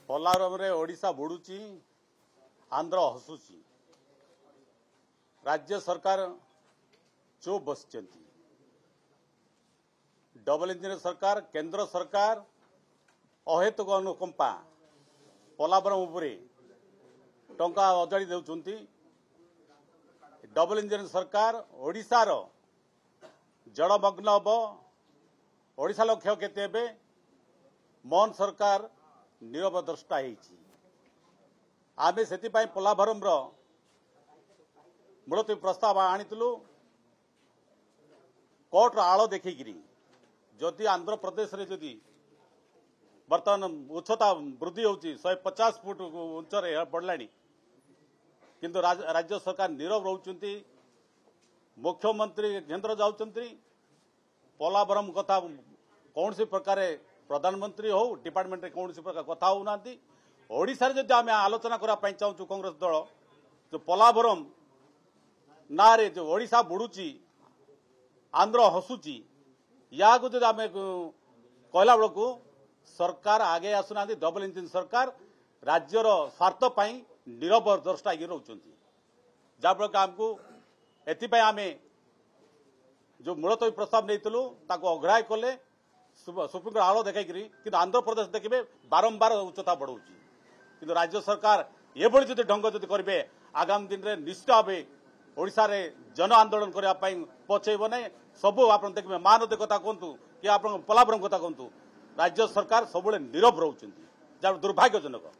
पोलारमरे ओडिशा बुड़ुची आंध्र हसुची राज्य सरकार चुप बसिचंती डबल इंजिन सरकार केंद्र सरकार अहेतुक अनुकंपा पोलावरम उपरे टंका अजाड़ी देउछंती डबल इंजिन सरकार ओडिशार जड़मग्न हम ओडिशा लक्ष्य केते मोहन सरकार नीरव द्रष्टा आमे से पोलाभरम मुलतवी प्रस्ताव आनीलु कोर्टर आड़ देखिकी जदि आंध्र प्रदेश रे जदि बर्तमान उच्चता वृद्धि होची 150 फुट उच्चरे बढ़ला किंतु राज्य सरकार नीरव रहउचंती मुख्यमंत्री केंद्र जाउचंती पोलाभरम कथा कौन सी प्रकार प्रधानमंत्री हो डिपार्टमेंट रे कौन सी प्रकार कथा हो नांती ओडिशा रे जदि आमे आलोचना करा पई चाहू कांग्रेस दल जो पोलाभरम ना रे जो ओडिशा बुड़ुची आंध्र हसुची या को जदि आमे कहला बेलू सरकार आगे आसुना डबल इंजिन सरकार राज्यर स्वार्थ पाई नीरव द्रष्टा रोचंती जहाँफल आमको एपाई आम जो मुलतवी प्रस्ताव नहीं अग्राह्य कले सुप्रीमकोर्ट आड़ देखी कि आंध्र प्रदेश देखिए बारंबार उच्चता बढ़ाऊँ कि राज्य सरकार ये जब ढंग जब करेंगे आगामी दिन में निश्चित भाव ओडिशा रे जन आंदोलन करने पछेब ना सबू आप देखिए महानदी कथा कहतु कि आप पोलाभरम कथा कहतु राज्य सरकार सब नीरव रोचंती जहाँ दुर्भाग्यजनक।